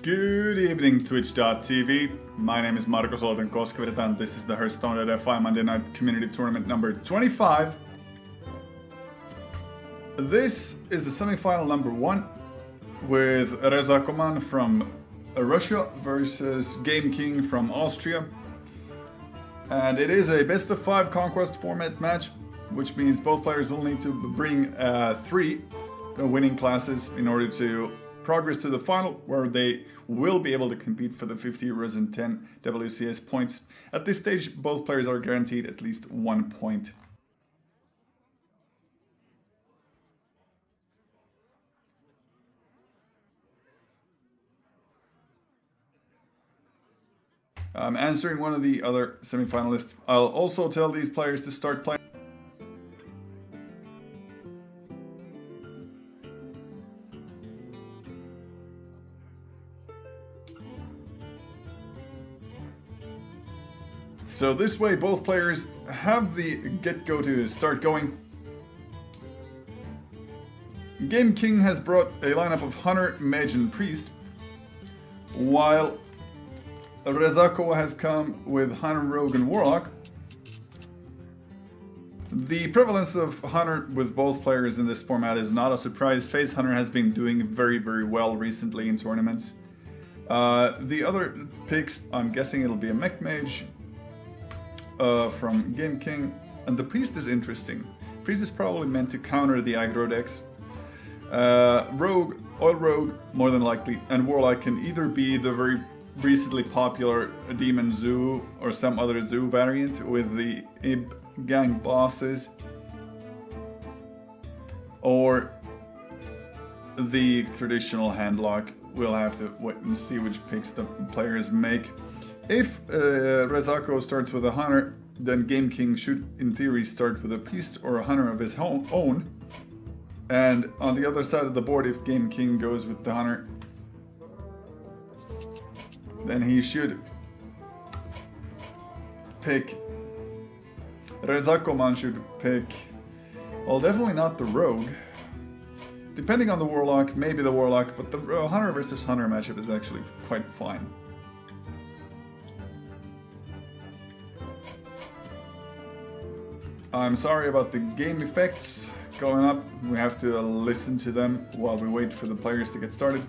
Good evening, Twitch.tv. My name is Markus, Olodyn, Koskivirta, and this is the Hearthstone.fi Monday Night Community Tournament number 25. This is the semi-final number 1 with Rezakoman from Russia versus GameKing from Austria. And it is a best of 5 conquest format match, which means both players will need to bring 3 winning classes in order to progress to the final, where they will be able to compete for the 50 euros and 10 WCS points. At this stage, both players are guaranteed at least 1 point. I'm answering one of the other semi-finalists. I'll also tell these players to start playing. So this way both players have the get-go to start going. GameKing has brought a lineup of Hunter, Mage and Priest, while Rezakoman has come with Hunter, Rogue and Warlock. The prevalence of Hunter with both players in this format is not a surprise. Phase Hunter has been doing very well recently in tournaments. The other picks, I'm guessing it'll be a Mech Mage from GameKing, and the Priest is interesting. Priest is probably meant to counter the aggro decks. Rogue, Oil Rogue, more than likely, and Warlock can either be the very recently popular Demon Zoo or some other Zoo variant with the Ib gang bosses, or the traditional handlock. We'll have to wait and see which picks the players make. If Rezako starts with a Hunter, then GameKing should, in theory, start with a Priest or a Hunter of his own. And on the other side of the board, if GameKing goes with the Hunter, then he should pick... Rezakoman should pick... well, definitely not the Rogue. Depending on the Warlock, maybe the Warlock, but the Hunter versus Hunter matchup is actually quite fine. I'm sorry about the game effects going up. We have to listen to them while we wait for the players to get started.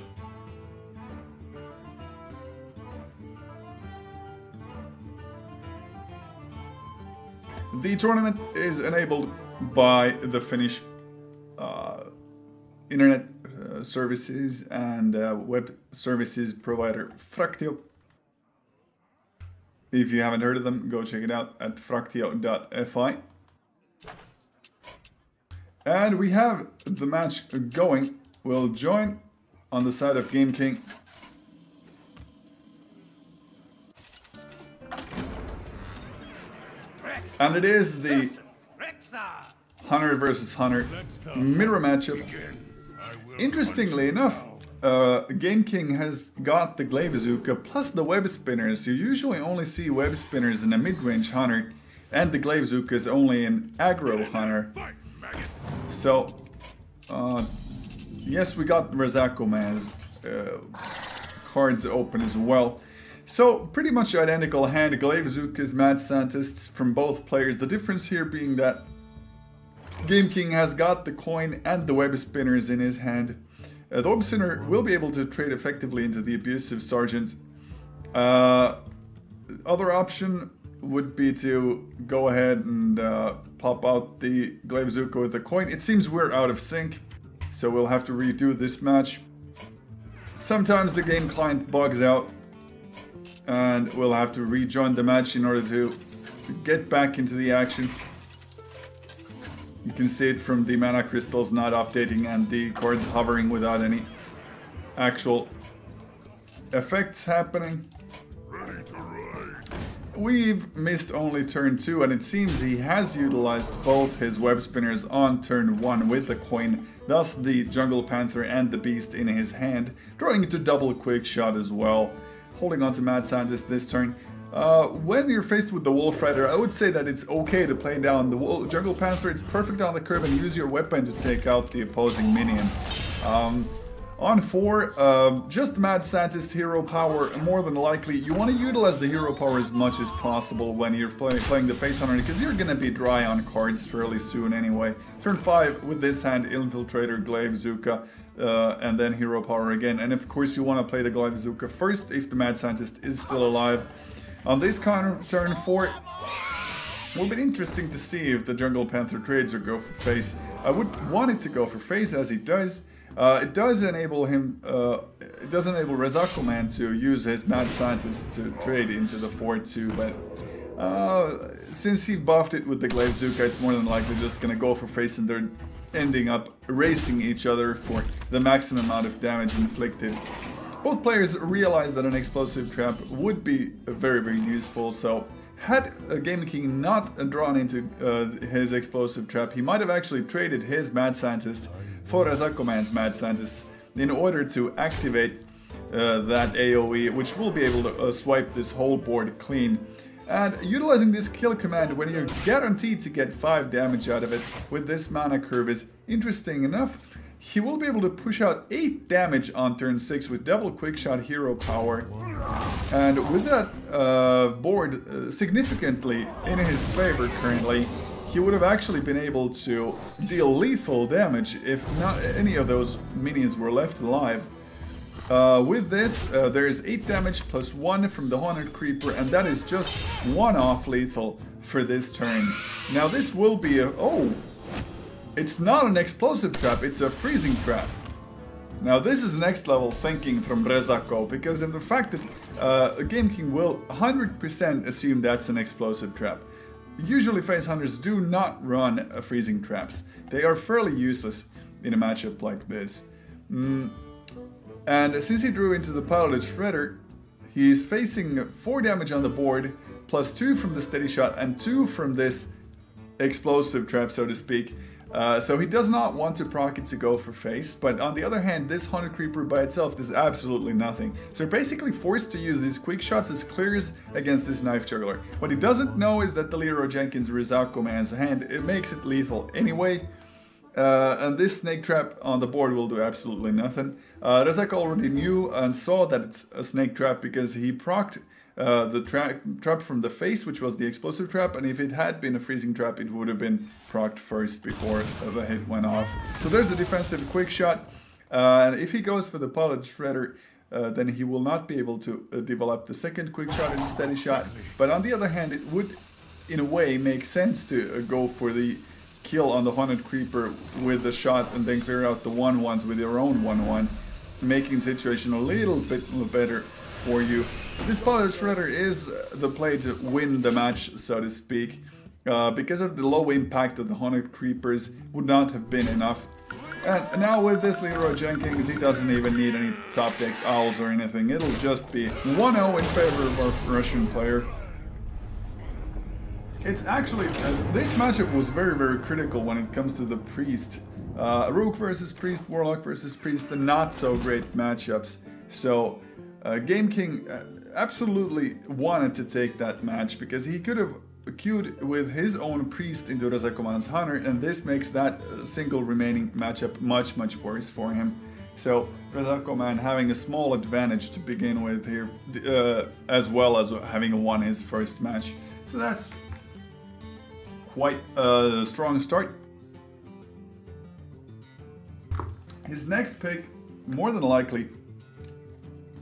The tournament is enabled by the Finnish internet services and web services provider Fraktio. If you haven't heard of them, go check it out at Fraktio.fi. And we have the match going. We'll join on the side of GameKing. And it is the Hunter versus Hunter mirror matchup. Interestingly enough, GameKing has got the Glaive Bazooka plus the Web Spinners. You usually only see Web Spinners in a mid-range Hunter, and the Glaive Bazooka is only an aggro Hunter. So, yes, we got Rezakoman's cards open as well. So, pretty much identical hand, Glaive Bazookas, Mad Scientists from both players. The difference here being that GameKing has got the coin and the Web Spinners in his hand. The Web Spinner will be able to trade effectively into the Abusive Sergeant. Other option would be to go ahead and pop out the Glaive Bazooka with the coin. It seems we're out of sync, so we'll have to redo this match. Sometimes the game client bugs out, and we'll have to rejoin the match in order to get back into the action. You can see it from the mana crystals not updating and the cards hovering without any actual effects happening. We've missed only turn 2, and it seems he has utilized both his Web Spinners on turn 1 with the coin, thus the Jungle Panther and the Beast in his hand, drawing into double quick shot as well, holding on to Mad Scientist this turn. When you're faced with the Wolf Rider, I would say that it's okay to play down the Jungle Panther. It's perfect on the curve and use your weapon to take out the opposing minion. On 4, just Mad Scientist hero power, more than likely. You want to utilize the hero power as much as possible when you're playing the Face Hunter, because you're going to be dry on cards fairly soon anyway. Turn 5, with this hand, Infiltrator, Glaive, Zuka, and then hero power again. And of course you want to play the Glaive Zuka first if the Mad Scientist is still alive. On this counter, turn 4, will be interesting to see if the Jungle Panther trades or go for Face. I would want it to go for Face, as he does. It does enable him, it does enable Rezakoman to use his Mad Scientist to trade into the 4-2, but since he buffed it with the Glaive Zuka, it's more than likely just gonna go for Face, and they're ending up racing each other for the maximum amount of damage inflicted. Both players realize that an explosive trap would be very, very useful, so had GameKing not drawn into his explosive trap, he might have actually traded his Mad Scientist for Rezakoman's Mad Scientist in order to activate that AoE, which will be able to swipe this whole board clean. And utilizing this kill command when you're guaranteed to get 5 damage out of it with this mana curve is interesting enough. He will be able to push out 8 damage on turn 6 with double quickshot hero power. And with that board significantly in his favor currently, he would have actually been able to deal lethal damage if not any of those minions were left alive. With this, there's 8 damage plus 1 from the Haunted Creeper, and that is just 1 off lethal for this turn. Now this will be a... oh! It's not an explosive trap, it's a freezing trap. Now this is next level thinking from Rezako, because of the fact that GameKing will 100% assume that's an explosive trap. Usually Face Hunters do not run freezing traps. They are fairly useless in a matchup like this. And since he drew into the Piloted Shredder, he's facing 4 damage on the board, plus 2 from the Steady Shot and 2 from this explosive trap, so to speak. So he does not want to proc it to go for Face, but on the other hand, this Haunted Creeper by itself does absolutely nothing. So you're basically forced to use these quick shots as clears against this Knife Juggler. What he doesn't know is that the Leroy Jenkins Rezakoman's hand, it makes it lethal anyway. And this Snake Trap on the board will do absolutely nothing. Rezak already knew and saw that it's a Snake Trap because he procced the trap from the Face, which was the explosive trap, and if it had been a freezing trap, it would have been procced first before the hit went off. So there's a defensive quick shot, and if he goes for the Pilot Shredder, then he will not be able to develop the second quick shot in the Steady Shot. But on the other hand, it would, in a way, make sense to go for the kill on the Haunted Creeper with the shot and then clear out the 1/1s with your own 1/1, making the situation a little bit better for you. This Pilot Shredder is the play to win the match, so to speak, because of the low impact of the Haunted Creepers would not have been enough. And now with this Leroy Jenkins, he doesn't even need any top deck owls or anything. It'll just be 1-0 in favor of our Russian player. It's actually, this matchup was very, very critical when it comes to the Priest. Rogue versus Priest, Warlock versus Priest, the not so great matchups. So GameKing absolutely wanted to take that match because he could have queued with his own Priest into Rezakoman's Hunter, and this makes that single remaining matchup much, much worse for him. So Rezakoman having a small advantage to begin with here, as well as having won his first match. So that's quite a strong start. His next pick, more than likely,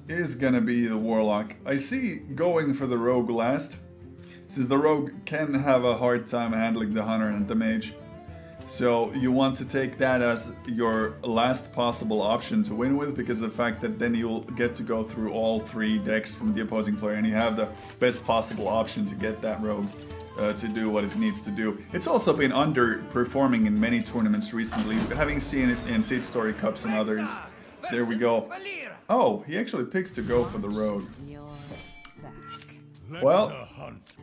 is gonna be the Warlock. I see going for the Rogue last, since the Rogue can have a hard time handling the Hunter and the Mage. So you want to take that as your last possible option to win with, because of the fact that then you'll get to go through all 3 decks from the opposing player and you have the best possible option to get that Rogue to do what it needs to do. It's also been underperforming in many tournaments recently, having seen it in Seed Story Cups and others. There we go. Oh, he actually picks to go for the Rogue. Well,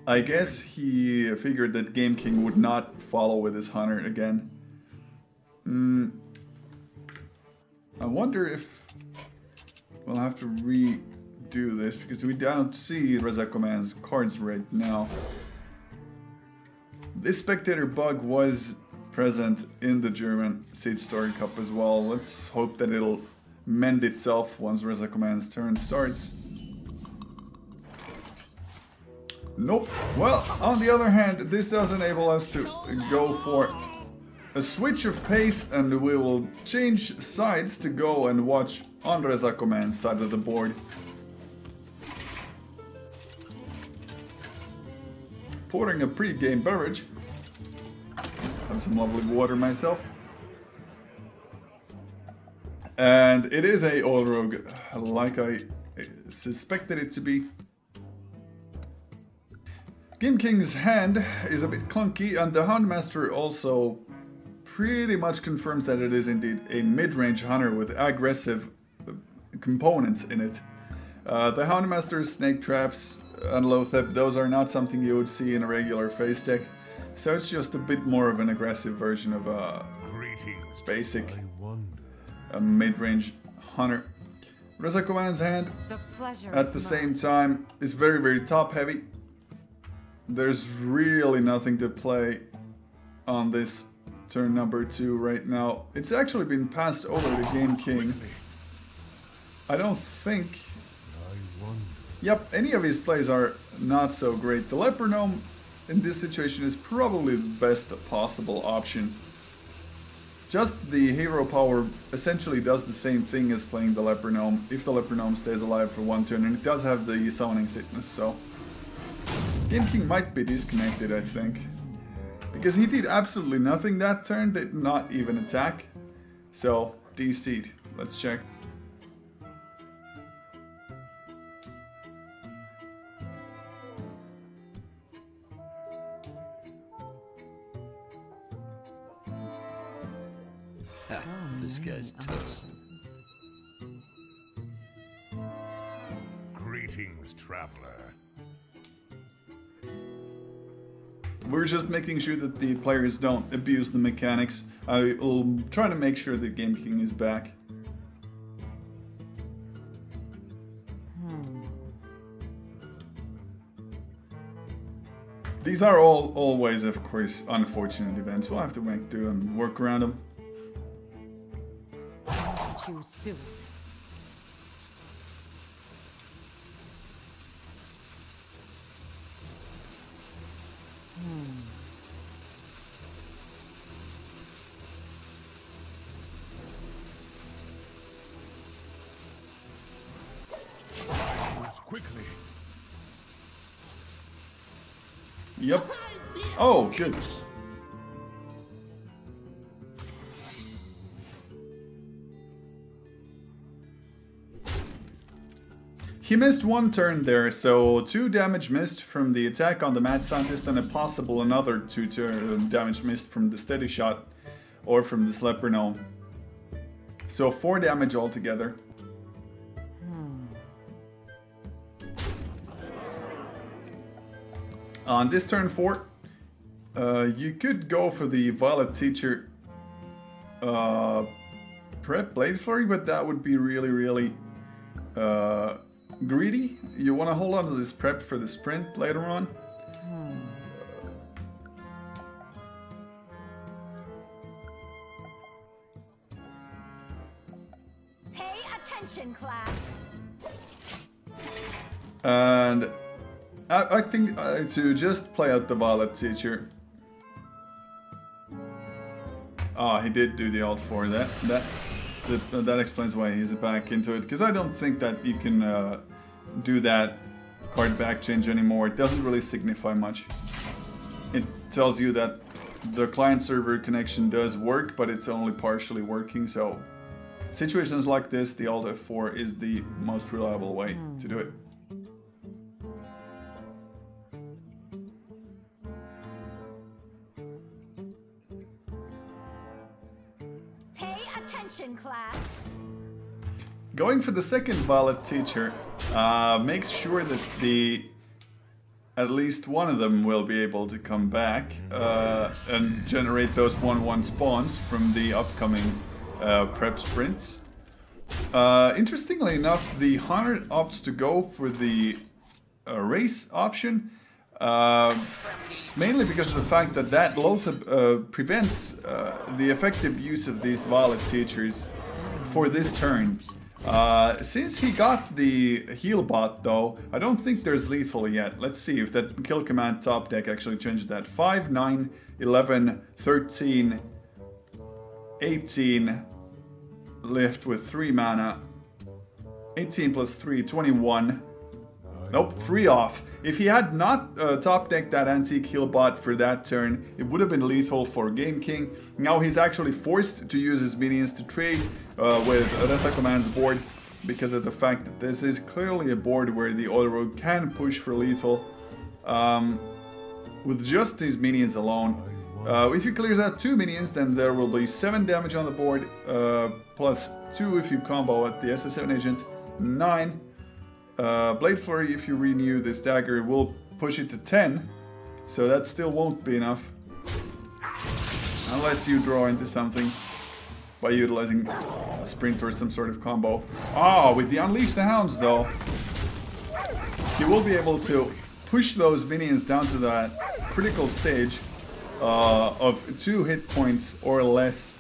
I guess he figured that GameKing would not follow with his Hunter again. I wonder if we'll have to redo this, because we don't see Rezakoman's cards right now. This spectator bug was present in the German Seed Story Cup as well. Let's hope that it'll mend itself once Rezakoman's turn starts. Nope. Well, on the other hand, this does enable us to go for a switch of pace, and we will change sides to go and watch on Rezakoman's side of the board. Pouring a pre-game beverage. Have some lovely water myself. And it is a Old Rogue, like I suspected it to be. GameKing's hand is a bit clunky, and the Houndmaster also pretty much confirms that it is indeed a mid-range hunter with aggressive components in it. The Houndmaster, Snake Traps, and Loatheb, those are not something you would see in a regular face deck, so it's just a bit more of an aggressive version of a basic mid-range hunter. Rezakoman's hand, at the same time, is very, very top-heavy. There's really nothing to play on this turn number 2 right now. It's actually been passed over to GameKing. I don't think... Yep, any of his plays are not so great. The Leper Gnome in this situation is probably the best possible option. Just the hero power essentially does the same thing as playing the Leper Gnome, if the Leper Gnome stays alive for 1 turn, and it does have the Summoning Sickness, so... GameKing might be disconnected, I think. Because he did absolutely nothing that turn, did not even attack. So, DC'd. Let's check. This guy's toast. Greetings, traveler. We're just making sure that the players don't abuse the mechanics. I will try to make sure that GameKing is back. These are always, of course, unfortunate events. We'll have to make do and work around them. Choose soon. Quickly. Yep. Oh, good. He missed 1 turn there, so 2 damage missed from the attack on the Mad Scientist and a possible another 2 damage missed from the Steady Shot or from the Leper Gnome. So 4 damage altogether. On this turn 4, you could go for the Violet Teacher prep Blade Flurry, but that would be really greedy. You want to hold on to this prep for the sprint later on. Pay attention, class. And I think to just play out the Violet Teacher. Ah, he did do the Alt 4. That explains why he's back into it. Because I don't think that you can do that card back change anymore. It doesn't really signify much. It tells you that the client-server connection does work, but it's only partially working. So situations like this, the Alt F4 is the most reliable way to do it. Class. Going for the second Violet Teacher makes sure that at least one of them will be able to come back and generate those 1/1 spawns from the upcoming prep sprints. Interestingly enough, the Hunter opts to go for the race option, mainly because of the fact that Loatheb prevents the effective use of these Violet Teachers for this turn. Since he got the heal bot though, I don't think there's lethal yet. Let's see if that kill command top deck actually changed that. 5, 9, 11, 13, 18 left with 3 mana. 18 plus 3, 21. Nope, 3 off. If he had not top decked that antique heal bot for that turn, it would have been lethal for GameKing. Now he's actually forced to use his minions to trade with Rezakoman's board because of the fact that this is clearly a board where the Oil Rogue can push for lethal with just his minions alone. If he clears out 2 minions, then there will be 7 damage on the board, plus 2 if you combo at the SS7 agent, 9. Blade Flurry, if you renew this dagger, will push it to 10, so that still won't be enough. Unless you draw into something by utilizing a sprint or some sort of combo. Ah, with the Unleash the Hounds though, he will be able to push those minions down to that critical stage of 2 hit points or less.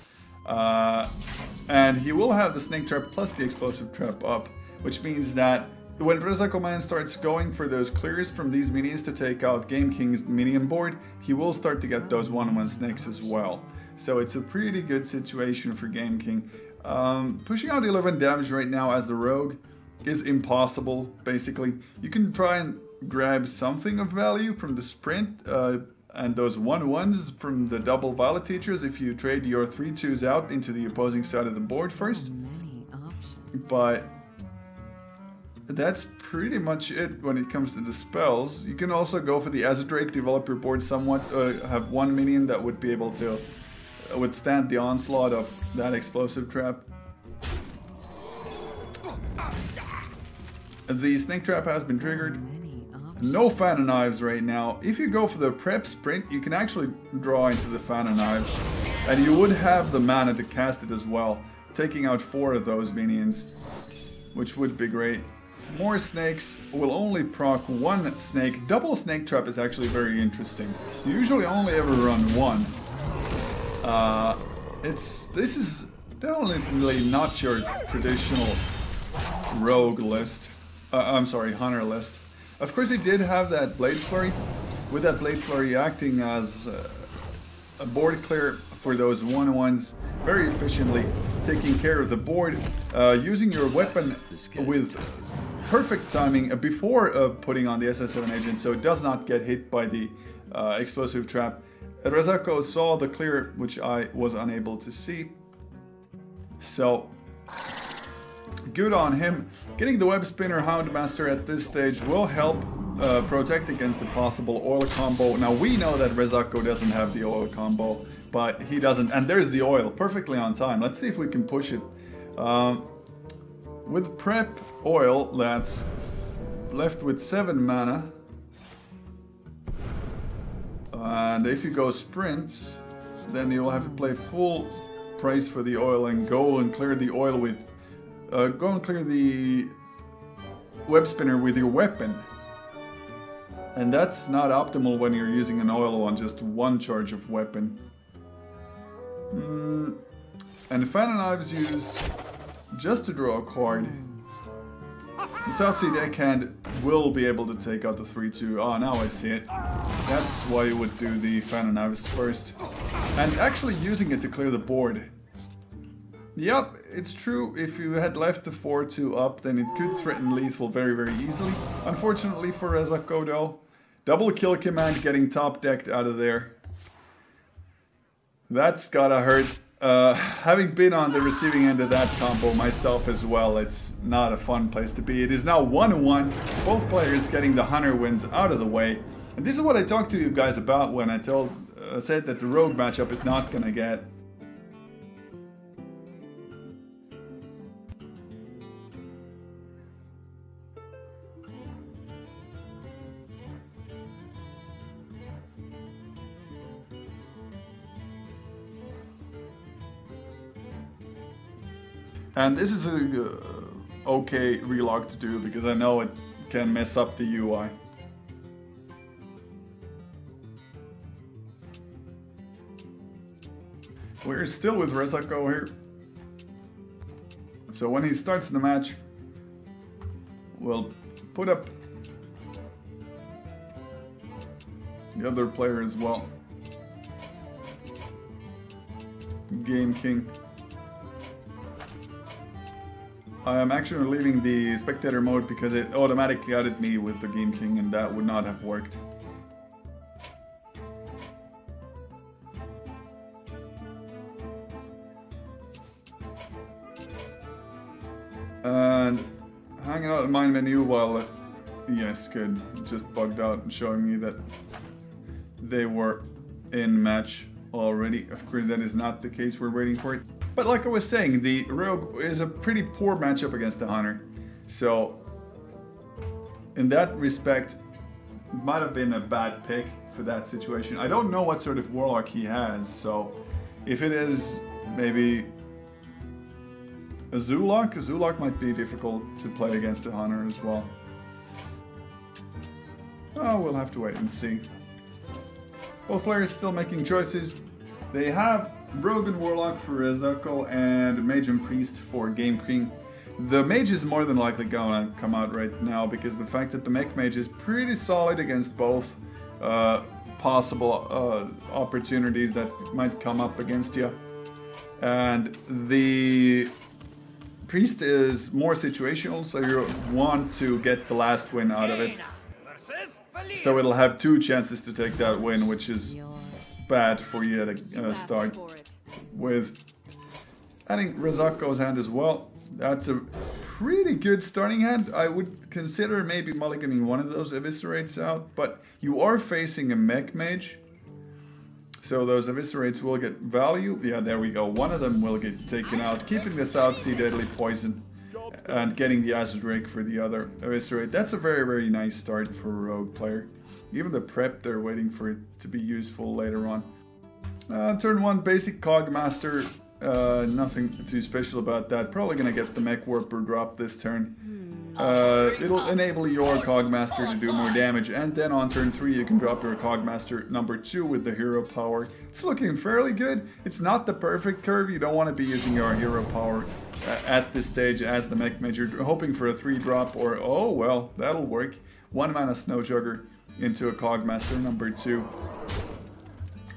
And he will have the Snake Trap plus the Explosive Trap up, which means that when Rezakoman starts going for those clears from these minions to take out GameKing's minion board, he will start to get those 1-1 snakes as well. So it's a pretty good situation for GameKing. Pushing out 11 damage right now as the rogue is impossible, basically. You can try and grab something of value from the sprint, and those 1-1s from the double Violet Teachers if you trade your 3-2s out into the opposing side of the board first. But that's pretty much it when it comes to the spells. You can also go for the Azadrake, develop your board somewhat, have 1 minion that would be able to withstand the onslaught of that Explosive Trap. The Snake Trap has been triggered. No Fan of Knives right now. If you go for the Prep Sprint, you can actually draw into the Fan of Knives, and you would have the mana to cast it as well, taking out 4 of those minions, which would be great. More snakes will only proc 1 snake. Double Snake Trap is actually very interesting. You usually only ever run 1. This is definitely not your traditional rogue list. I'm sorry, hunter list. Of course, he did have that Blade Flurry, with that Blade Flurry acting as a board clear for those 1-1s very efficiently, taking care of the board, using your weapon with perfect timing before putting on the SS7 agent, so it does not get hit by the Explosive Trap. Rezako saw the clear, which I was unable to see. So, good on him. Getting the Web Spinner Houndmaster at this stage will help protect against a possible oil combo. Now we know that Rezako doesn't have the oil combo, but he doesn't, and there's the oil, perfectly on time. Let's see if we can push it. With Prep Oil, that's left with 7 mana. And if you go Sprint, then you'll have to play full price for the oil and go and clear the oil with go and clear the Web Spinner with your weapon. And that's not optimal when you're using an oil on just 1 charge of weapon. And Fan of Knives used just to draw a card. The Southsea Deckhand will be able to take out the 3-2. Oh, now I see it. That's why you would do the Fan of Knives first. And actually using it to clear the board. Yep, it's true. If you had left the 4-2 up, then it could threaten lethal very, very easily. Unfortunately for Rezako though, double kill command getting top decked out of there. That's gotta hurt. Having been on the receiving end of that combo myself as well, it's not a fun place to be. It is now 1-1, both players getting the Hunter wins out of the way. And this is what I talked to you guys about when I said that the Rogue matchup is not gonna get. And this is a okay relog to do because I know it can mess up the UI. We're still with Rezako here. So when he starts the match, we'll put up the other player as well. GameKing. I am actually leaving the spectator mode because it automatically added me with the GameKing and that would not have worked. And hanging out in my menu while, yes, good, just bugged out and showing me that they were in match already. Of course, that is not the case, we're waiting for it. But like I was saying, the Rogue is a pretty poor matchup against the Hunter. So, in that respect, it might have been a bad pick for that situation. I don't know what sort of Warlock he has, so if it is maybe a Zulok might be difficult to play against a Hunter as well. Oh, we'll have to wait and see. Both players still making choices. They have Rogue and Warlock for Rezako and Mage and Priest for GameKing. The Mage is more than likely gonna come out right now because the fact that the Mech Mage is pretty solid against both possible opportunities that might come up against you. And the Priest is more situational, so you want to get the last win out of it. So it'll have 2 chances to take that win, which is bad for you to start with. Adding Rezako's hand as well. That's a pretty good starting hand. I would consider maybe mulliganing one of those eviscerates out, but you are facing a Mech Mage. So those eviscerates will get value. Yeah, there we go. One of them will get taken out, keeping the Southsea Deadly Poison and getting the Acid Drake for the other eviscerate. That's a very, very nice start for a Rogue player. Even the prep, they're waiting for it to be useful later on. Turn 1, basic Cogmaster. Nothing too special about that. Probably gonna get the Mech Warper drop this turn. It'll enable your Cogmaster to do more damage, and then on turn 3 you can drop your Cogmaster number 2 with the hero power. It's looking fairly good. It's not the perfect curve. You don't want to be using your hero power at this stage as the Mech Mage. You're hoping for a 3 drop or, oh well, that'll work. 1 mana Snowjugger into a Cogmaster number 2.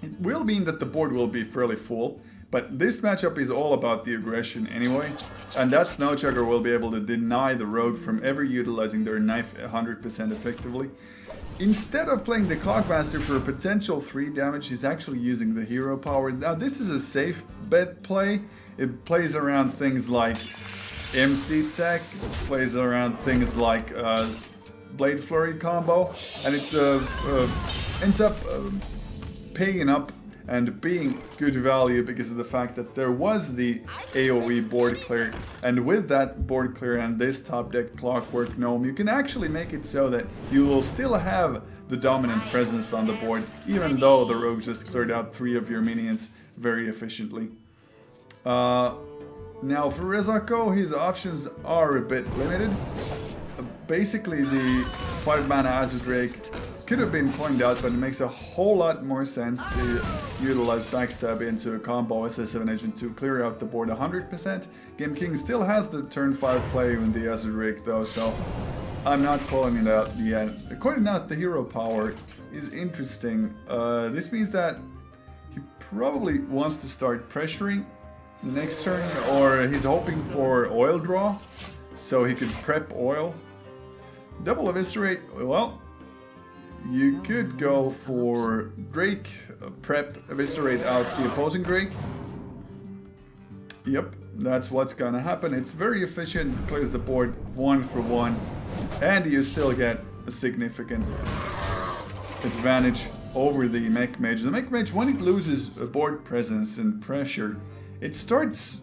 It will mean that the board will be fairly full. But this matchup is all about the aggression anyway, and that Snowjugger will be able to deny the Rogue from ever utilizing their knife 100% effectively. Instead of playing the Cogmaster for a potential 3 damage, he's actually using the hero power. Now this is a safe bet play. It plays around things like MC Tech, it plays around things like Blade Flurry combo, and it ends up paying up and being good value because of the fact that there was the AoE board clear, and with that board clear and this top deck Clockwork Gnome, you can actually make it so that you will still have the dominant presence on the board, even though the Rogue just cleared out 3 of your minions very efficiently. Now for Rezako, his options are a bit limited. Basically the 5 mana Acid Drake could have been coined out, but it makes a whole lot more sense to utilize Backstab into a combo SS7 Agent to clear out the board 100%. GameKing still has the turn 5 play in the Acid Drake though, so I'm not calling it out yet. Coining out the hero power is interesting. This means that he probably wants to start pressuring next turn, or he's hoping for oil draw, so he could prep oil. Double Eviscerate, well, you could go for Drake, prep, eviscerate out the opposing Drake. Yep, that's what's gonna happen. It's very efficient, clears the board 1 for 1, and you still get a significant advantage over the Mech Mage. The Mech Mage, when it loses a board presence and pressure, it starts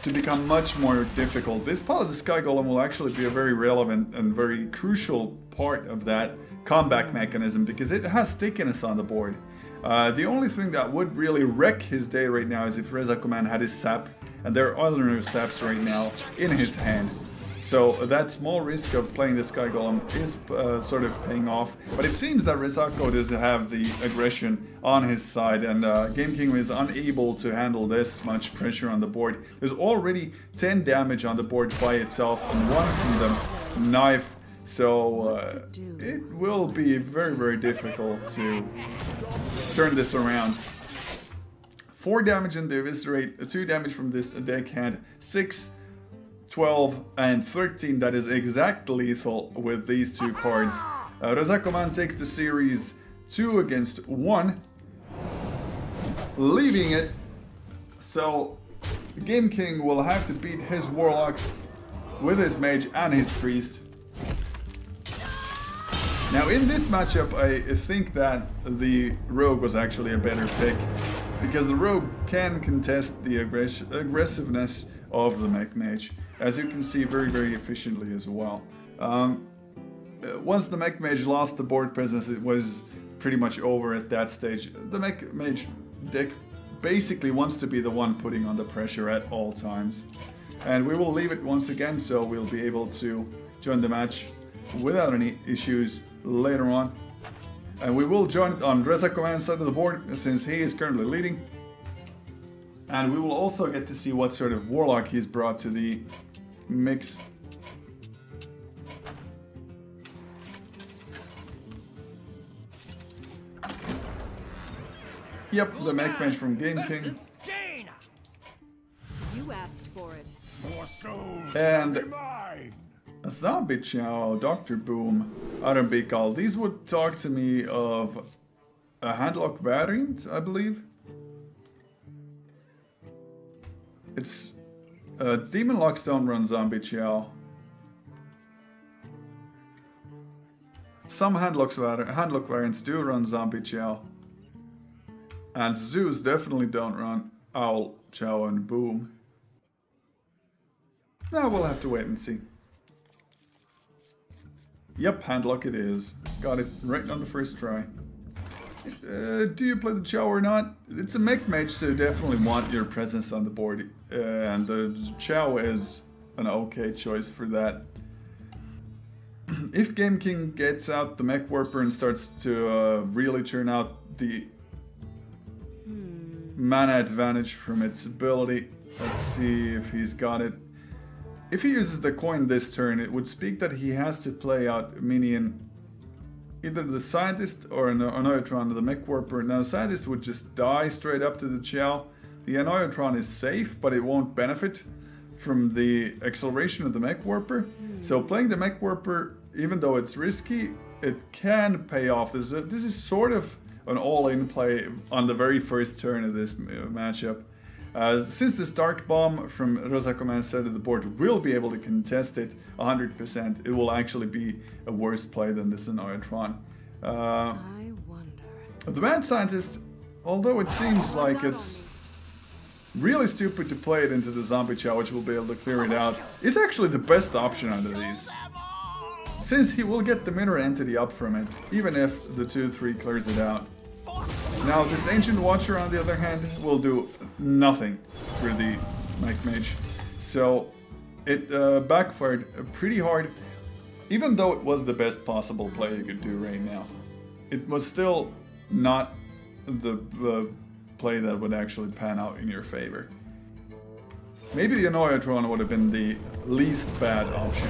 to become much more difficult. This part of the Sky Golem will actually be a very relevant and very crucial part of that comeback mechanism because it has stickiness on the board. The only thing that would really wreck his day right now is if Rezakoman had his sap, and there are other saps right now in his hand. So that small risk of playing the Sky Golem is sort of paying off. But it seems that Rezako does have the aggression on his side, and GameKing is unable to handle this much pressure on the board. There's already 10 damage on the board by itself, and 1 from the knife. So it will be very, very difficult to turn this around. 4 damage in the Eviscerate, 2 damage from this deckhand, 6, 12 and 13, that is exactly lethal with these 2 cards. Rezakoman takes the series 2 against 1, leaving it. So GameKing will have to beat his Warlock with his Mage and his Priest. Now in this matchup, I think that the Rogue was actually a better pick, because the Rogue can contest the aggressiveness of the Mech Mage, as you can see, very, very efficiently as well. Once the Mech Mage lost the board presence, it was pretty much over at that stage. The Mech Mage deck basically wants to be the one putting on the pressure at all times. And we will leave it once again, so we'll be able to join the match without any issues later on. And we will join it on Rezakoman's side of the board, since he is currently leading. And we will also get to see what sort of Warlock he's brought to the mix. Yep, the Mech Mage from GameKing. You asked for it. And a Zombie Chow, Dr. Boom, Arambikal. These would talk to me of a handlock variant, I believe. It's Demon Locks don't run Zombie Chow. Some handlock variants do run Zombie Chow. And Zoos definitely don't run Owl, Chow, and Boom. Now we'll have to wait and see. Yep, handlock it is. Got it right on the first try. Do you play the Chow or not? It's a Mech Mage, so you definitely want your presence on the board. And the Chow is an okay choice for that. If GameKing gets out the Mech Warper and starts to really churn out the mana advantage from its ability, let's see if he's got it. If he uses the coin this turn, it would speak that he has to play out minion, either the Scientist or an Annoyotron or the Mech Warper. Now, the Scientist would just die straight up to the Chow. The Annoyotron is safe, but it won't benefit from the acceleration of the Mech Warper. So playing the Mech Warper, even though it's risky, it can pay off. This is sort of an all-in play on the very first turn of this matchup. Since this Dark Bomb from Rezakoman's side of the board will be able to contest it 100%, it will actually be a worse play than this Annoyotron. I wonder. The Mad Scientist, although it seems like it's really stupid to play it into the Zombie Chow, which will be able to clear it out, is actually the best option out of these, since he will get the Mirror Entity up from it, even if the 2/3 clears it out. Now, this Ancient Watcher, on the other hand, will do nothing for the Mech Mage. So it backfired pretty hard. Even though it was the best possible play you could do right now, it was still not the play that would actually pan out in your favor. Maybe the Annoyotron would have been the least bad option.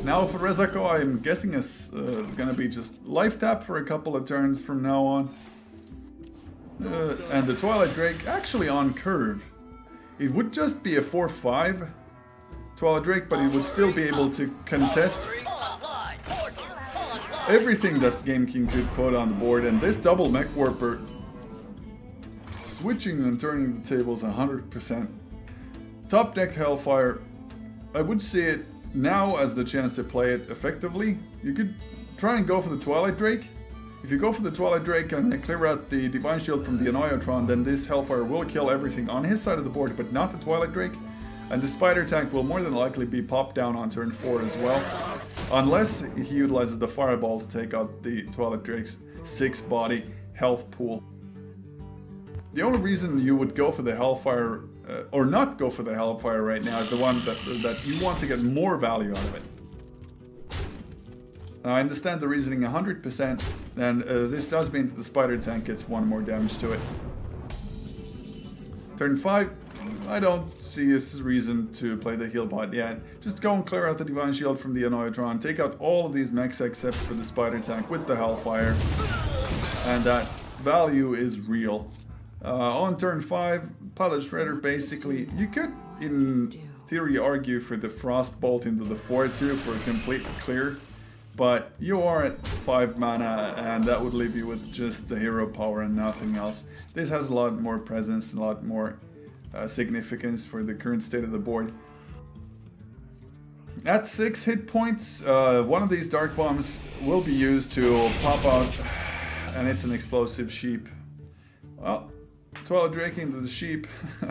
Now for Rezako, I'm guessing it's gonna be just life tap for a couple of turns from now on. And the Twilight Drake actually on curve. It would just be a 4/5 Twilight Drake, but it would still be able to contest everything that GameKing could put on the board. And this double Mech Warper, switching and turning the tables 100%. Top decked Hellfire, I would see it now as the chance to play it effectively. You could try and go for the Twilight Drake. If you go for the Twilight Drake and clear out the Divine Shield from the Annoyotron, then this Hellfire will kill everything on his side of the board, but not the Twilight Drake. And the Spider Tank will more than likely be popped down on turn 4 as well, unless he utilizes the Fireball to take out the Twilight Drake's 6-body health pool. The only reason you would go for the Hellfire, or not go for the Hellfire right now, is the one that you want to get more value out of it. I understand the reasoning 100%, and this does mean that the Spider Tank gets 1 more damage to it. Turn 5, I don't see a reason to play the heal bot yet. Just go and clear out the Divine Shield from the Annoyatron, take out all of these mechs except for the Spider Tank with the Hellfire, and that value is real. On turn 5, Pilot Shredder basically, you could in theory argue for the Frost Bolt into the 4-2 for a complete clear, but you are at 5 mana and that would leave you with just the hero power and nothing else. This has a lot more presence, a lot more significance for the current state of the board. At 6 hit points, one of these Dark Bombs will be used to pop out, and it's an explosive sheep. Well, Twilight Drake into the sheep,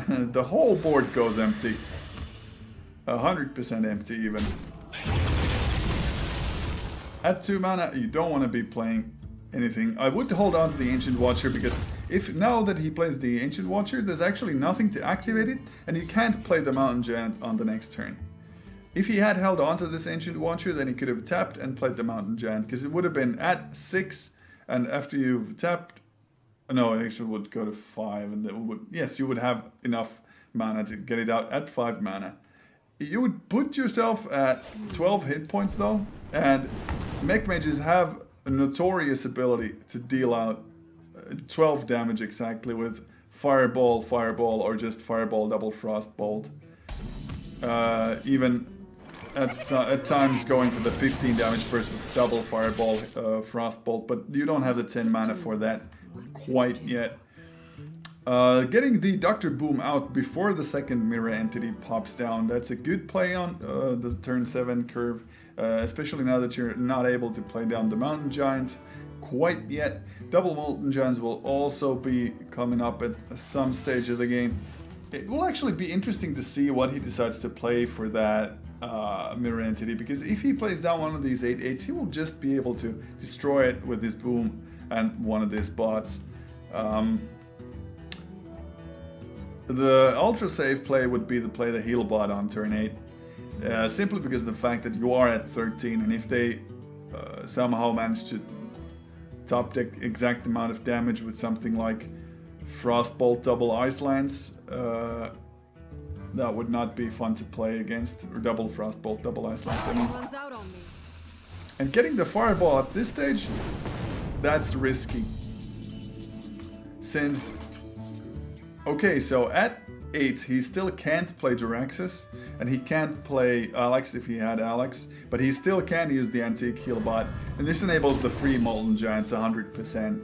the whole board goes empty. 100% empty even. At 2 mana, you don't want to be playing anything. I would hold on to the Ancient Watcher because if now that he plays the Ancient Watcher, there's actually nothing to activate it, and you can't play the Mountain Giant on the next turn. If he had held on to this Ancient Watcher, then he could have tapped and played the Mountain Giant, because it would have been at 6, and after you've tapped, no, it actually would go to 5, and that would, yes, you would have enough mana to get it out at 5 mana. You would put yourself at 12 hit points though, and mech mages have a notorious ability to deal out 12 damage exactly with Fireball, Fireball, or just Fireball double Frost Bolt. Even at times going for the 15 damage burst with double Fireball Frost Bolt, but you don't have the 10 mana for that quite yet. Getting the Dr. Boom out before the second mirror entity pops down, that's a good play on the turn 7 curve, especially now that you're not able to play down the Mountain Giant quite yet. Double Molten Giants will also be coming up at some stage of the game. It will actually be interesting to see what he decides to play for that mirror entity, because if he plays down one of these 8/8s, he will just be able to destroy it with his boom and one of these bots. The ultra safe play would be to play the heal bot on turn 8, simply because of the fact that you are at 13, and if they somehow manage to top deck exact amount of damage with something like Frostbolt double Ice Lance, that would not be fun to play against, or double Frostbolt double Ice Lance, I mean. And getting the Fireball at this stage, that's risky. Since, okay, so at 8 he still can't play Jiraxis, and he can't play Alex if he had Alex, but he still can use the Antique Heal Bot, and this enables the free Molten Giants 100%.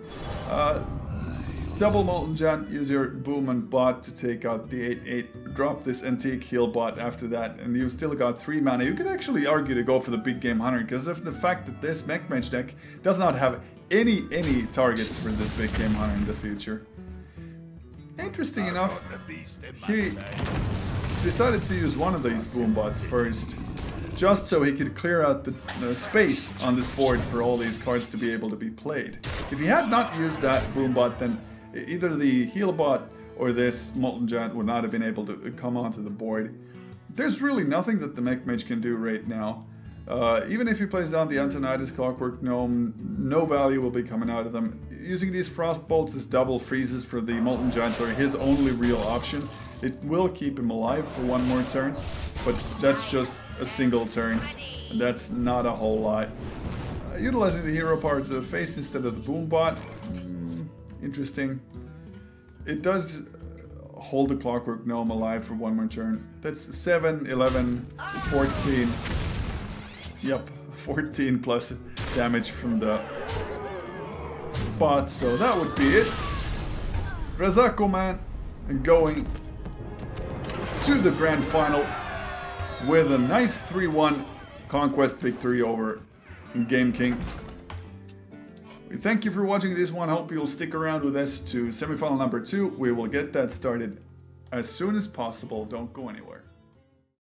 Double Molten Giant, use your Boom and Bot to take out the 8/8, drop this Antique Heal Bot after that, and you've still got 3 mana. You could actually argue to go for the Big Game Hunter because of the fact that this Mech Mage deck does not have any targets for this Big Game Hunter in the future. Interesting enough, he decided to use one of these Boom Bots first, just so he could clear out the space on this board for all these cards to be able to be played. If he had not used that Boom Bot, then either the Heal Bot or this Molten Giant would not have been able to come onto the board. There's really nothing that the Mech Mage can do right now. Even if he plays down the Antonidas Clockwork Gnome, no value will be coming out of them. Using these Frost Bolts as double freezes for the Molten Giants are his only real option. It will keep him alive for 1 more turn, but that's just a single turn, and that's not a whole lot. Utilizing the hero power to the face instead of the Boom Bot, interesting. It does hold the Clockwork Gnome alive for 1 more turn. That's 7, 11, 14. Yep, 14 plus damage from the bot, so that would be it. Rezakoman going to the grand final with a nice 3-1 conquest victory over GameKing. We thank you for watching this one. Hope you'll stick around with us to semifinal number 2. We will get that started as soon as possible. Don't go anywhere.